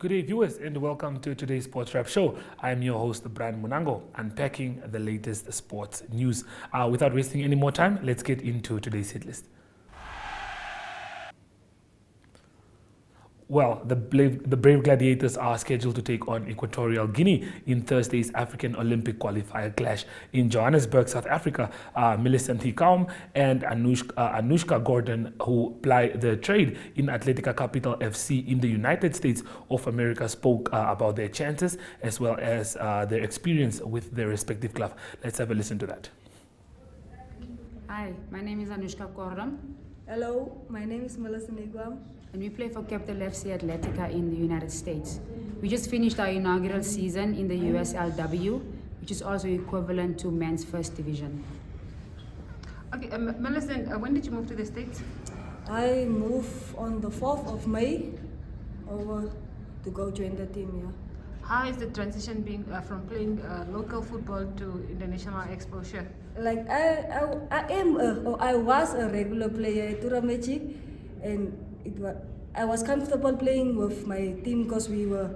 Good day, viewers, and welcome to today's Sports Wrap Show. I'm your host, Brian Munango, unpacking the latest sports news. Without wasting any more time, let's get into today's hit list. Well, the Brave Gladiators are scheduled to take on Equatorial Guinea in Thursday's African Olympic qualifier clash in Johannesburg, South Africa. Millicent Hikaum and Anushka Gordon, who ply the trade in Atletica Capital FC in the United States of America, spoke about their chances as well as their experience with their respective club. Let's have a listen to that. Hi, my name is Anushka Gordon. Hello, my name is Millicent Hikaum. And we play for Capital FC Atletica in the United States. We just finished our inaugural season in the USLW, which is also equivalent to men's first division. Okay, Millicent, when did you move to the States? I moved on the 4th of May over to go join the team, yeah. How is the transition being from playing local football to international exposure? Like I was a regular player at Tura Magic, and I was comfortable playing with my team because we were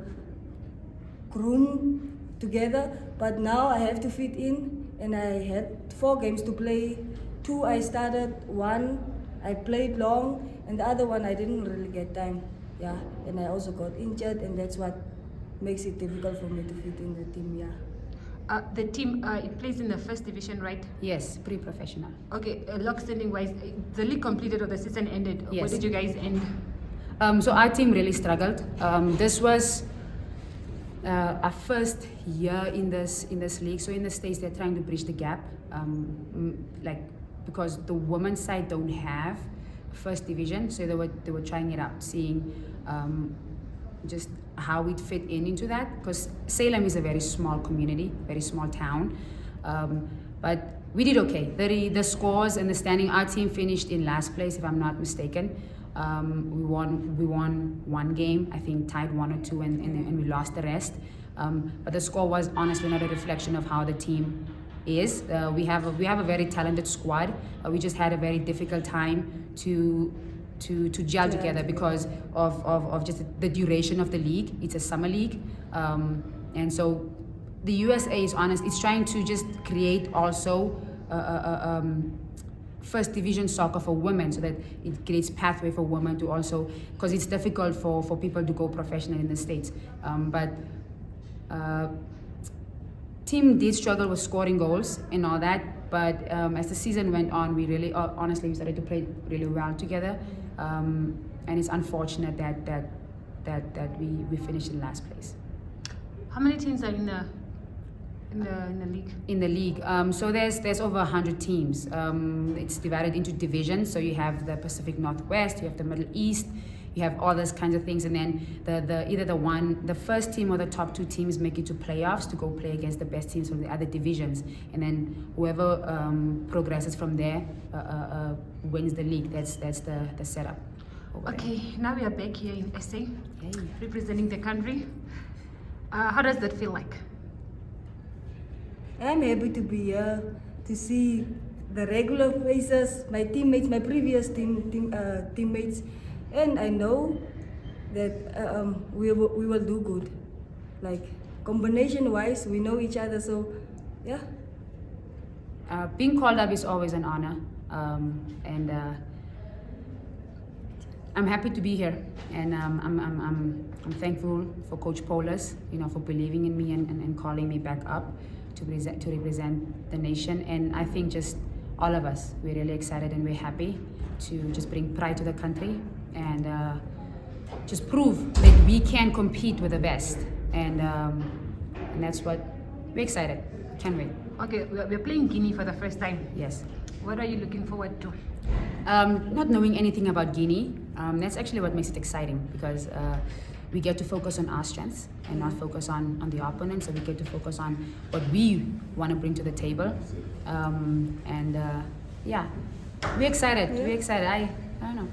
groomed together. But now I have to fit in, and I had 4 games to play. 2 I started, 1 I played long, and the other one I didn't really get time. Yeah, and I also got injured, and that's what makes it difficult for me to fit in the team. Yeah. The team it plays in the first division, right? Yes, pre-professional. Okay, log standing wise, the league completed or the season ended. Yes. Where did you guys end? So our team really struggled. This was our first year in this league. So in the States, they're trying to bridge the gap, because the women's side don't have first division, so they were trying it out, seeing just how we'd fit into that, because Salem is a very small community, very small town, but we did okay. The scores and the standing, our team finished in last place, if I'm not mistaken. We won 1 game, I think tied 1 or 2, and we lost the rest. But the score was honestly not a reflection of how the team is. We have a very talented squad. We just had a very difficult time to gel together because of just the duration of the league. It's a summer league, and so the USA is honest. It's trying to just create also first division soccer for women, so that it creates pathway for women to also, because it's difficult for people to go professional in the States. But team did struggle with scoring goals and all that, but as the season went on, we really honestly we started to play really well together, and it's unfortunate that we finished in last place. How many teams are in the league? In the league, so there's over 100 teams. It's divided into divisions. So you have the Pacific Northwest, you have the Middle East, you have all those kinds of things, and then either the first team or the top 2 teams make it to playoffs to go play against the best teams from the other divisions, and then whoever progresses from there wins the league. That's the setup. Okay, now we are back here in SA, Yay. representing the country. How does that feel like? I'm happy to be here to see the regular faces, my teammates, my previous teammates, and I know that we will do good. Like combination wise, we know each other, so yeah. Being called up is always an honor, and I'm happy to be here, and I'm thankful for Coach Polis, for believing in me and calling me back up to represent the nation. And I think just all of us, we're really excited and we're happy to just bring pride to the country and just prove that we can compete with the best, and that's what we're excited. Can't wait. Okay, we're playing Guinea for the first time. Yes. What are you looking forward to? Not knowing anything about Guinea, that's actually what makes it exciting, because we get to focus on our strengths and not focus on the opponent. So we get to focus on what we want to bring to the table, yeah, we're excited. We're excited. I don't know.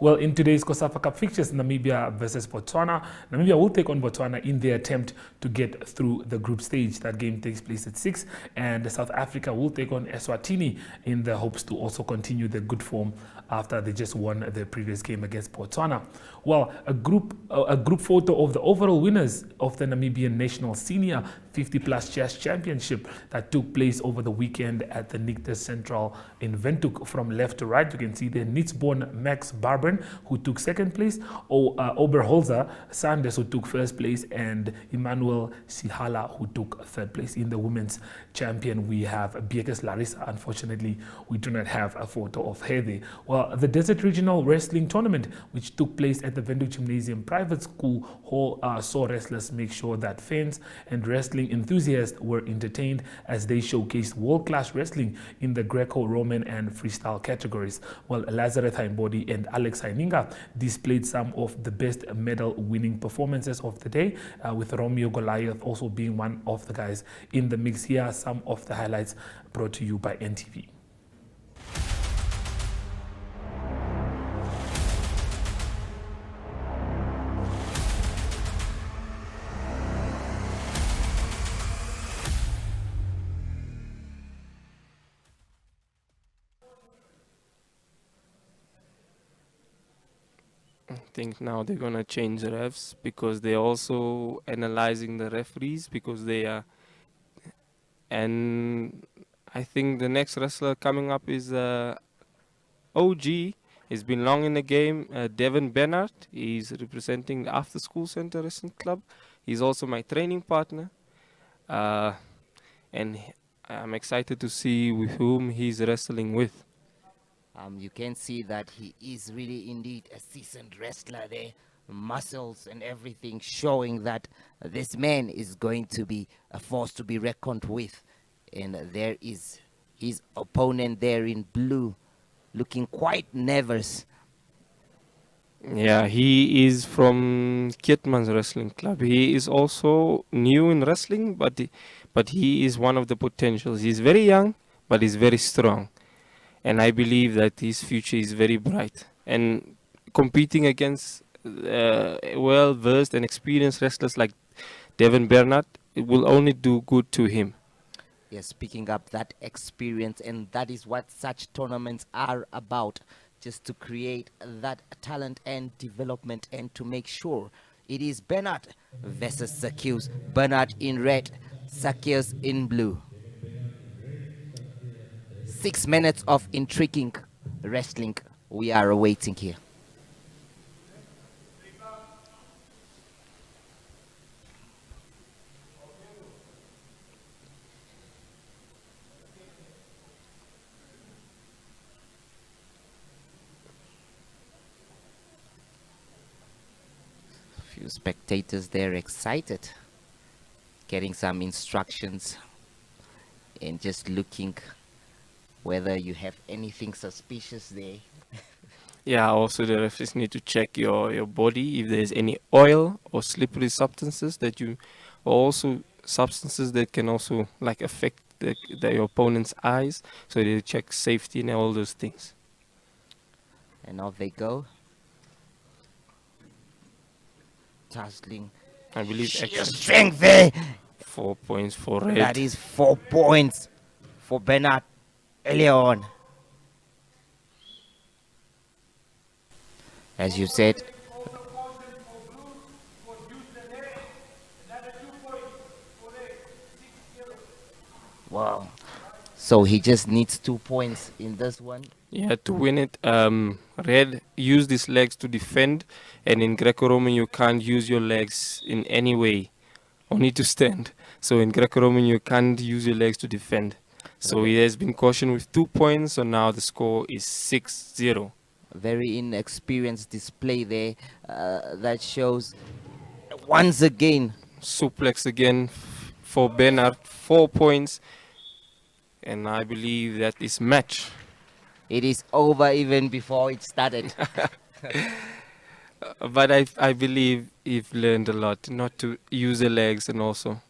Well, in today's COSAFA Cup fixtures, Namibia versus Botswana. Namibia will take on Botswana in their attempt to get through the group stage. That game takes place at 6, and South Africa will take on Eswatini in the hopes to also continue the good form after they just won their previous game against Botswana. Well, a group photo of the overall winners of the Namibian National Senior 50-plus Chess Championship that took place over the weekend at the Nictus Central in Windhoek. From left to right, you can see there Nietsborn Max Barbren, who took second place, Oberholzer Sanders, who took first place, and Emmanuel Sihala, who took third place. In the women's champion, we have Biekes Larissa. Unfortunately, we do not have a photo of her there. Well, the Desert Regional Wrestling Tournament, which took place at the Windhoek Gymnasium Private School Hall, saw wrestlers make sure that fans and wrestling enthusiasts were entertained as they showcased world-class wrestling in the Greco-Roman and freestyle categories. Well, Lazarus Haimbodi and Alex Haininga displayed some of the best medal-winning performances of the day, with Romeo Goliath also being one of the guys in the mix. Here are some of the highlights brought to you by NTV. I think now they're gonna change the refs because they're also analyzing the referees because they are, and I think the next wrestler coming up is OG. He's been long in the game. Devin Bernard. He's representing the After School Center Wrestling Club. He's also my training partner, and I'm excited to see with whom he's wrestling with. You can see that he is really indeed a seasoned wrestler there. Muscles and everything showing that this man is going to be a force to be reckoned with. And there is his opponent there in blue, looking quite nervous. Yeah, he is from Kietman's Wrestling Club. He is also new in wrestling, but he is one of the potentials. He's very young, but he's very strong. And I believe that his future is very bright. And competing against well-versed and experienced wrestlers like Devin Bernard, it will only do good to him. Yes, picking up that experience, and that is what such tournaments are about, just to create that talent and development and to make sure it is Bernard versus Zacchaeus. Bernard in red, Zacchaeus in blue. 6 minutes of intriguing wrestling we are awaiting here. Few spectators there excited, getting some instructions and just looking whether you have anything suspicious there. Yeah, also the referees need to check your body if there's any oil or slippery substances that you, or also substances that can also like affect your opponent's eyes. So they check safety and all those things. And off they go. Tussling. I believe Sheer strength there. 4 points for red. That is 4 points for Bernard earlier on. As you said, wow. So he just needs 2 points in this one. Yeah, to win it. Red used his legs to defend, and in Greco-Roman you can't use your legs in any way, only to stand. So in Greco-Roman you can't use your legs to defend. So he has been cautioned with 2 points, so now the score is 6-0. Very inexperienced display there. That shows once again. Suplex again for Bernard, 4 points. And I believe that is match. It is over even before it started. But I believe he's learned a lot, not to use the legs and also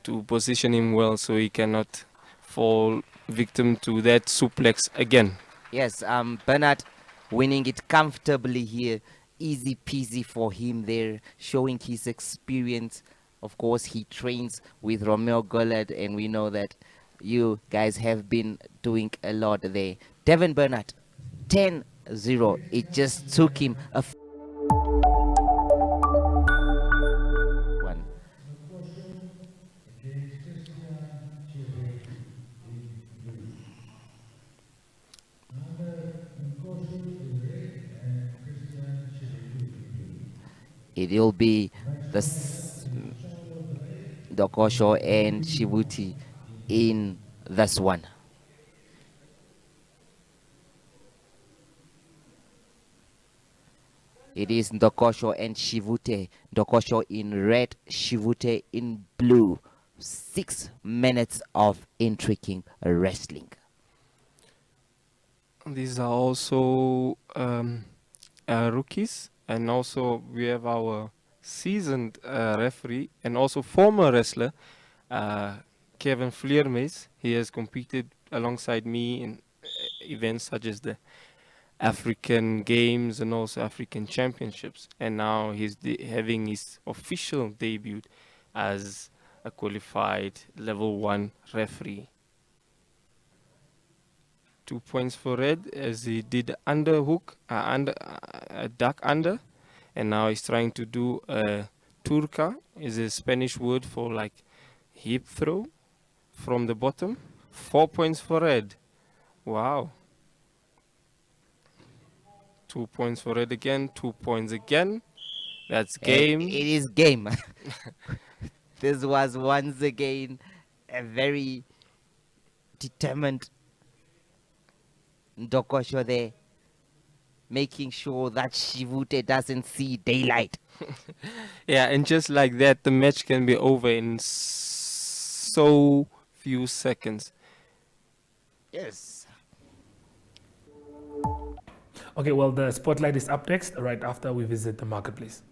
to position him well so he cannot fall victim to that suplex again. Yes, Bernard winning it comfortably here. Easy peasy for him there, showing his experience. Of course, he trains with Romeo Gollard, and we know that you guys have been doing a lot there. Devin Bernard, 10-0. It just took him a one. It will be the Dokosho and Shivuti in this one. It is Ndokosho and Shivute. Ndokosho in red, Shivute in blue. 6 minutes of intriguing wrestling. These are also rookies, and also we have our seasoned referee and also former wrestler, Kevin Vleermees. He has competed alongside me in events such as the African Games and also African Championships, and now he's having his official debut as a qualified level 1 referee. 2 points for red as he did underhook, a duck under, and now he's trying to do a turca, is a Spanish word for like hip throw from the bottom. 4 points for red. Wow. 2 points for red again, 2 points again. That's game. It is game. This was once again a very determined Ndokosho there, making sure that Shivute doesn't see daylight. Yeah, and just like that, the match can be over in so few seconds. Yes. Okay, well, the spotlight is up next, right after we visit the marketplace.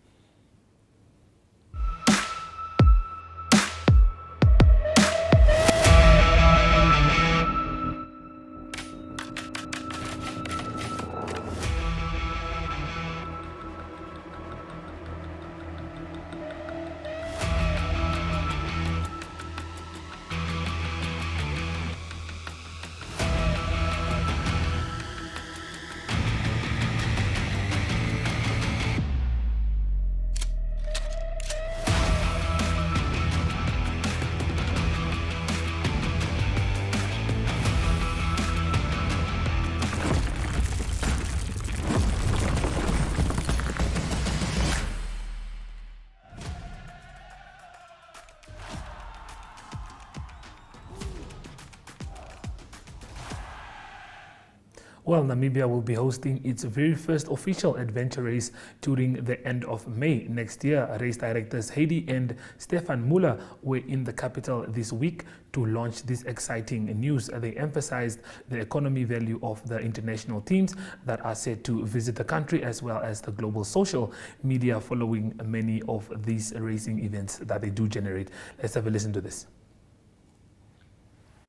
Well, Namibia will be hosting its very first official adventure race during the end of May next year. Race directors Heidi and Stefan Muller were in the capital this week to launch this exciting news. They emphasized the economy value of the international teams that are set to visit the country, as well as the global social media following many of these racing events that they do generate. Let's have a listen to this.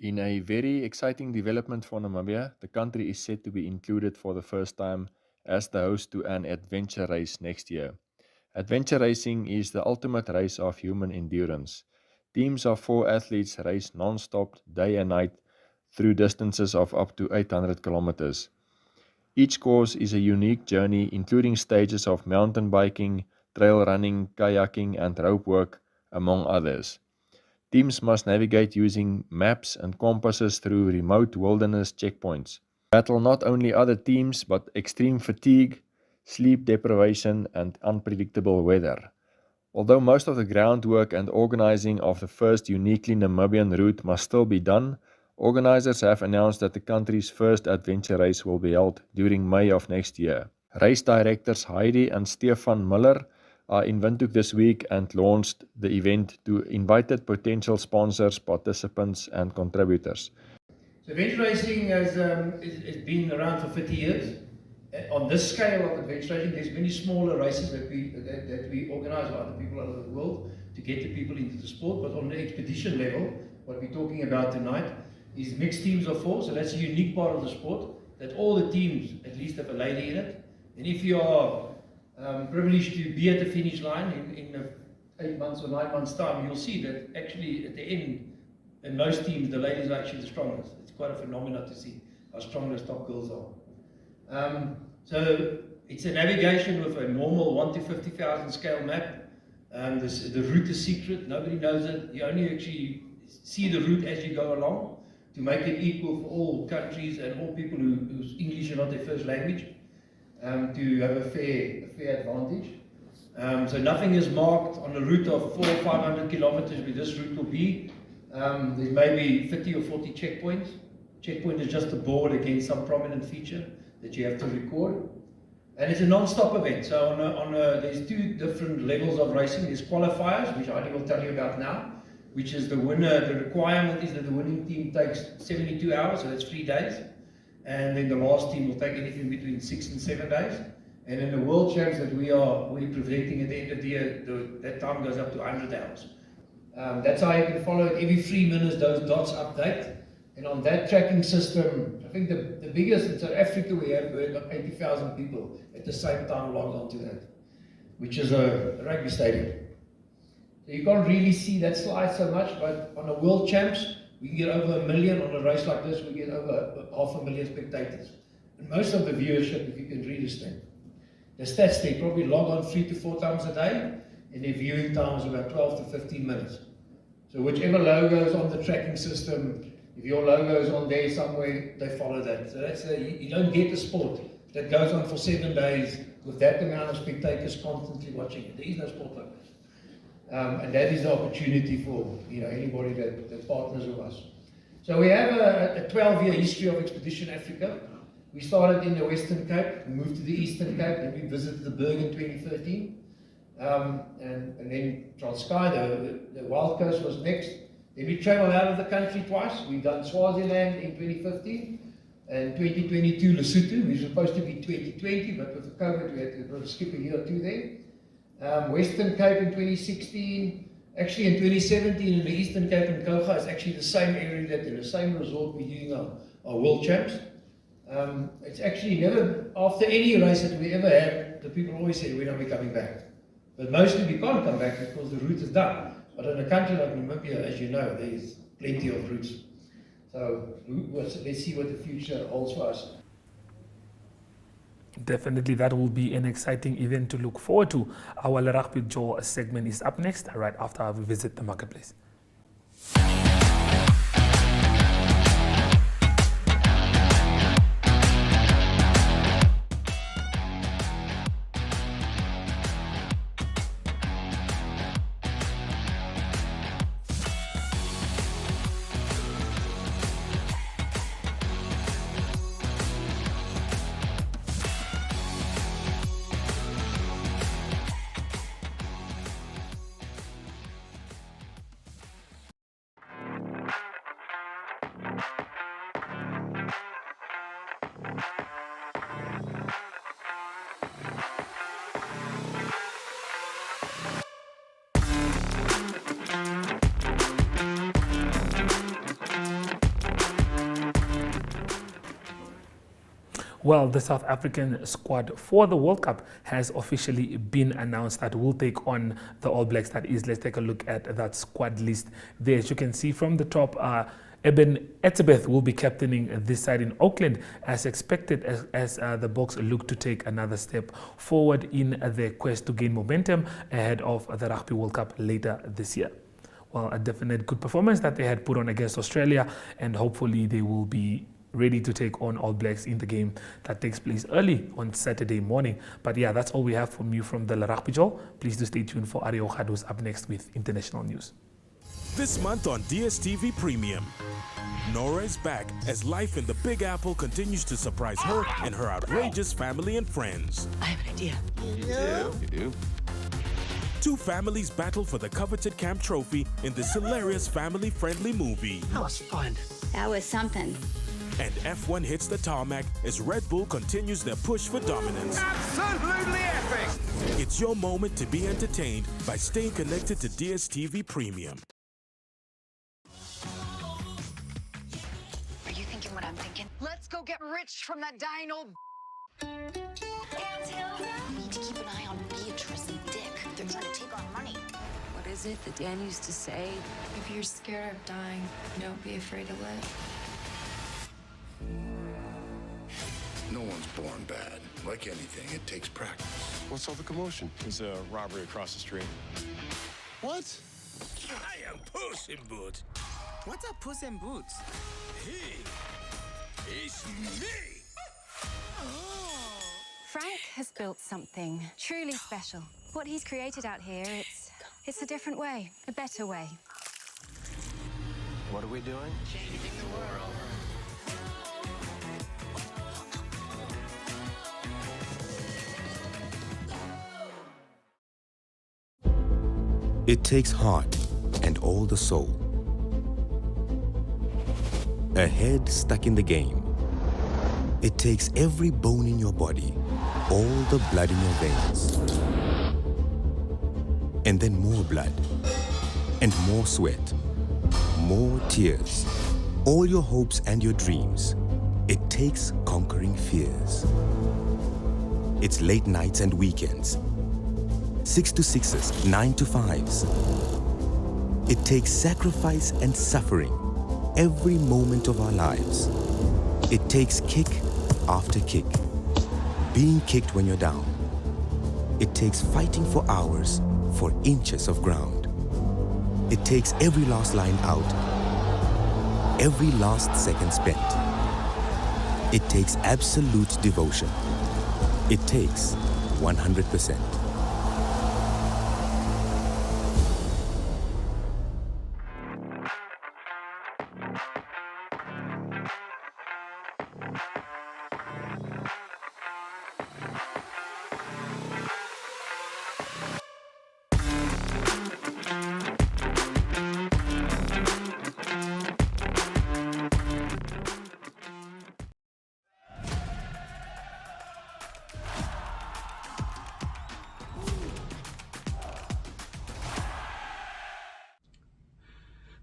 In a very exciting development for Namibia, the country is set to be included for the first time as the host to an adventure race next year. Adventure racing is the ultimate race of human endurance. Teams of 4 athletes race non-stop, day and night, through distances of up to 800 kilometers. Each course is a unique journey, including stages of mountain biking, trail running, kayaking, and rope work, among others. Teams must navigate using maps and compasses through remote wilderness checkpoints. Battle not only other teams, but extreme fatigue, sleep deprivation, and unpredictable weather. Although most of the groundwork and organizing of the first uniquely Namibian route must still be done, organizers have announced that the country's first adventure race will be held during May of next year. Race directors Heidi and Stefan Muller are in Windhoek this week and launched the event to invited potential sponsors, participants, and contributors. So adventure racing has been around for 50 years. On this scale of adventure racing, there's many smaller races that we organize with other people all over the world to get the people into the sport. But on the expedition level, what we're talking about tonight is mixed teams of 4. So that's a unique part of the sport. that all the teams at least have a lady in it. And if you are privileged to be at the finish line in 8 months or 9 months' time, you'll see that actually at the end, in most teams, the ladies are actually the strongest. It's quite a phenomenon to see how strong those top girls are. So it's a navigation with a normal 1 to 50,000 scale map. The route is secret, nobody knows it. You only actually see the route as you go along to make it equal for all countries and all people whose English is not their first language, to have a fair advantage. So nothing is marked on a route of 400 or 500 kilometers where this route will be. There's maybe 30 or 40 checkpoints. Checkpoint is just a board against some prominent feature that you have to record. And it's a non-stop event. So there's 2 different levels of racing. There's qualifiers, which I will tell you about now, which is the winner. The requirement is that the winning team takes 72 hours, so that's 3 days. And then the last team will take anything between 6 and 7 days. And in the world champs that we're presenting at the end of the year, that time goes up to 100 hours. That's how you can follow it. Every 3 minutes, those dots update. And on that tracking system, I think the biggest in South Africa, we have got 80,000 people at the same time logged onto that, which is a rugby stadium. So you can't really see that slide so much, but on the world champs, we can get over 1 million. On a race like this, we get over 500,000 spectators. And most of the viewership, if you can read this thing. The stats, they probably log on 3 to 4 times a day, and their viewing time is about 12 to 15 minutes. So whichever logo is on the tracking system, if your logo is on there somewhere, they follow that. So that's you don't get the sport that goes on for 7 days with that amount of spectators constantly watching it. There is no sport like that. And that is the opportunity for anybody that partners with us. So we have a 12-year history of Expedition Africa. We started in the Western Cape, we moved to the Eastern Cape, then we visited the Berg in 2013. And then Transkei, the Wild Coast was next. Then we travelled out of the country twice. We've done Swaziland in 2015 and 2022 Lesotho, which was supposed to be 2020, but with the COVID we had to skip a year or 2 there. Western Cape in 2016. Actually in 2017 in the Eastern Cape and Koga, it's actually the same area that in the same resort we're doing our world champs. It's actually never, after any race that we ever had, the people always say, when are we coming back? But mostly we can't come back because the route is done. But in a country like Namibia, as you know, there's plenty of routes. So let's see what the future holds for us. Definitely, that will be an exciting event to look forward to. Our Rugby Joe segment is up next, right after we visit the marketplace. Well, the South African squad for the World Cup has officially been announced that will take on the All Blacks. That is, let's take a look at that squad list there. As you can see from the top, Eben Etzebeth will be captaining this side in Auckland as expected, as the Boks look to take another step forward in their quest to gain momentum ahead of the Rugby World Cup later this year. Well, a definite good performance that they had put on against Australia, and hopefully they will be ready to take on All Blacks in the game that takes place early on Saturday morning. But yeah, that's all we have from you from the Rugby Joel. Please do stay tuned for Ario Khad, who's up next with international news. This month on DSTV Premium, Nora is back as life in the Big Apple continues to surprise her and her outrageous family and friends. I have an idea. You do? Two families battle for the coveted Camp Trophy in this hilarious family-friendly movie. That was fun. That was something. And F1 hits the tarmac as Red Bull continues their push for dominance. Absolutely epic! It's your moment to be entertained by staying connected to DSTV Premium. Are you thinking what I'm thinking? Let's go get rich from that dying old. We need to keep an eye on Beatrice and Dick. They're trying to take our money. What is it that Dan used to say? If you're scared of dying, don't be afraid to live. No one's born bad. Like anything, it takes practice. What's all the commotion? There's a robbery across the street. What? I am Puss in Boots. What's a Puss in Boots? He is me. Frank has built something truly special. What he's created out here, it's a different way, a better way. What are we doing? Changing the world. It takes heart and all the soul. A head stuck in the game. It takes every bone in your body, all the blood in your veins. And then more blood, and more sweat, more tears, all your hopes and your dreams. It takes conquering fears. It's late nights and weekends. 6 to 6s, 9 to 5s. It takes sacrifice and suffering every moment of our lives. It takes kick after kick, being kicked when you're down. It takes fighting for hours for inches of ground. It takes every last line out, every last second spent. It takes absolute devotion. It takes 100%.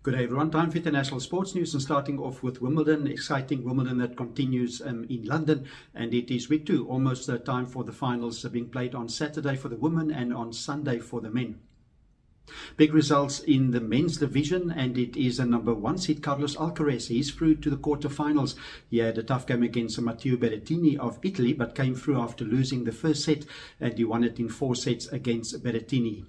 Good day everyone, time for international sports news and starting off with Wimbledon, exciting Wimbledon that continues in London, and it is week 2, almost time for the finals being played on Saturday for the women and on Sunday for the men. Big results in the men's division, and it is a number 1 seed Carlos Alcaraz. He's through to the quarterfinals. He had a tough game against Matteo Berrettini of Italy, but came through after losing the first set, and he won it in 4 sets against Berrettini.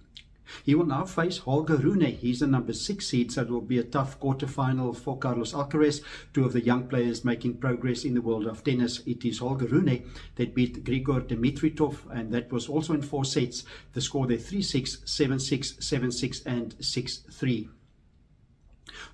He will now face Holger Rune. He's the number 6 seed, so it will be a tough quarterfinal for Carlos Alcaraz. 2 of the young players making progress in the world of tennis. It is Holger Rune that beat Grigor Dimitrov, and that was also in 4 sets. The score there 3-6, 7-6, 7-6 and 6-3.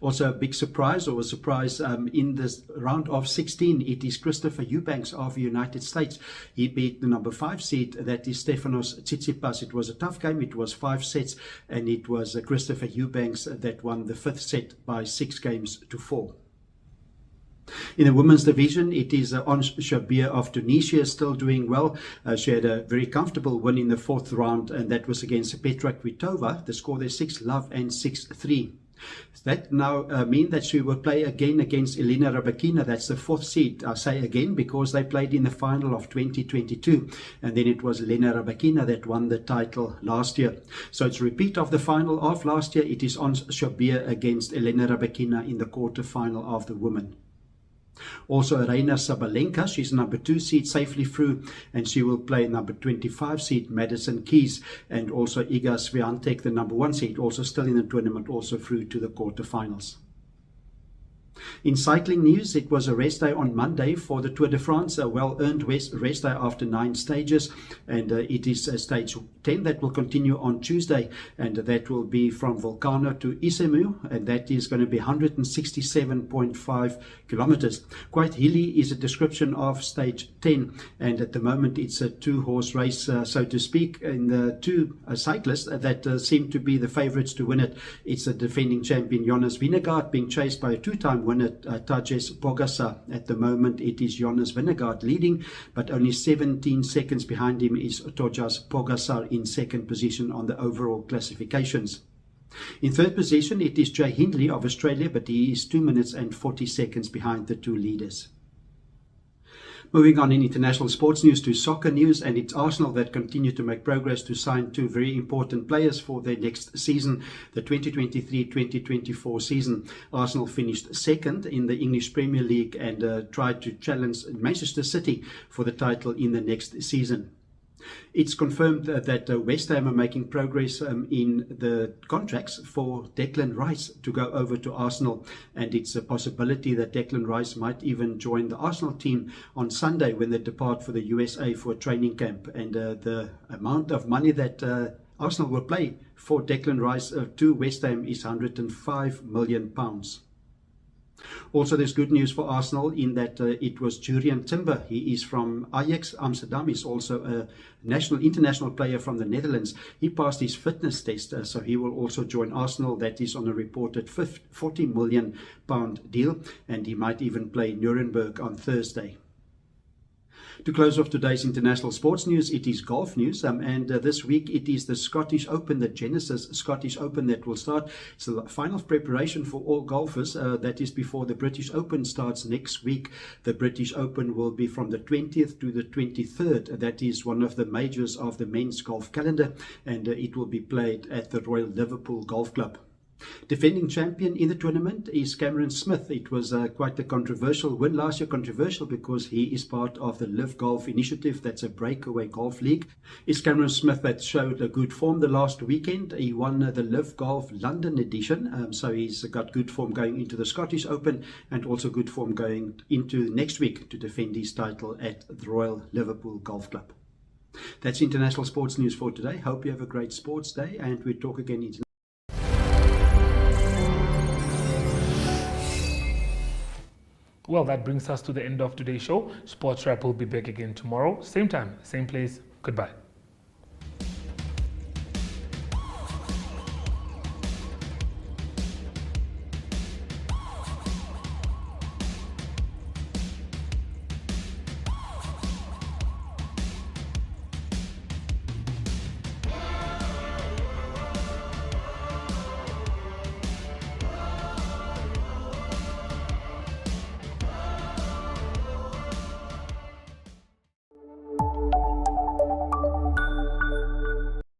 Also a big surprise, or a surprise in this round of 16, it is Christopher Eubanks of the United States. He beat the number 5 seed, that is Stefanos Tsitsipas. It was a tough game, it was 5 sets, and it was Christopher Eubanks that won the 5th set by 6 games to 4. In the women's division, it is Ons Jabeur of Tunisia still doing well. She had a very comfortable win in the 4th round, and that was against Petra Kvitova. The score there 6-love and 6-3. That now mean that she will play again against Elena Rybakina. That's the 4th seed. I say again because they played in the final of 2022, and then it was Elena Rybakina that won the title last year. So it's a repeat of the final of last year. It is Ons Jabeur against Elena Rybakina in the quarterfinal of the women. Also Aryna Sabalenka, she's number 2 seed, safely through, and she will play number 25 seed Madison Keys, and also Iga Swiatek, the number 1 seed, also still in the tournament, also through to the quarterfinals. In cycling news, it was a rest day on Monday for the Tour de France, a well-earned rest day after 9 stages, and it is stage 10 that will continue on Tuesday, and that will be from Volcano to Isemu, and that is going to be 167.5 kilometers. Quite hilly is a description of stage 10, and at the moment it's a 2-horse race, so to speak, and the 2 cyclists that seem to be the favorites to win it. It's the defending champion Jonas Vingegaard being chased by a 2-time winner Tadej Pogačar. At the moment it is Jonas Vingegaard leading, but only 17 seconds behind him is Tadej Pogačar in 2nd position on the overall classifications. In 3rd position it is Jay Hindley of Australia, but he is 2 minutes and 40 seconds behind the 2 leaders. Moving on in international sports news to soccer news, and it's Arsenal that continue to make progress to sign two very important players for their next season, the 2023-2024 season. Arsenal finished second in the English Premier League and tried to challenge Manchester City for the title in the next season. It's confirmed that West Ham are making progress in the contracts for Declan Rice to go over to Arsenal, and it's a possibility that Declan Rice might even join the Arsenal team on Sunday when they depart for the USA for a training camp. And the amount of money that Arsenal will pay for Declan Rice to West Ham is £105 million. Also, there's good news for Arsenal in that it was Jurriën Timber. He is from Ajax Amsterdam. He's also a international player from the Netherlands. He passed his fitness test, so he will also join Arsenal. That is on a reported £40 million deal, and he might even play Nuremberg on Thursday. To close off today's international sports news, it is golf news, and this week it is the Scottish Open, the Genesis Scottish Open, that will start. It's the final preparation for all golfers. That is before the British Open starts next week. The British Open will be from the 20th to the 23rd. That is one of the majors of the men's golf calendar, and it will be played at the Royal Liverpool Golf Club. Defending champion in the tournament is Cameron Smith. It was quite a controversial win last year. Controversial because he is part of the Live Golf Initiative. That's a breakaway golf league. It's Cameron Smith that showed a good form the last weekend. He won the Live Golf London edition. So he's got good form going into the Scottish Open and also good form going into next week to defend his title at the Royal Liverpool Golf Club. That's international sports news for today. Hope you have a great sports day, and we talk again internationally. Well, that brings us to the end of today's show. Sports Wrap will be back again tomorrow. Same time, same place. Goodbye.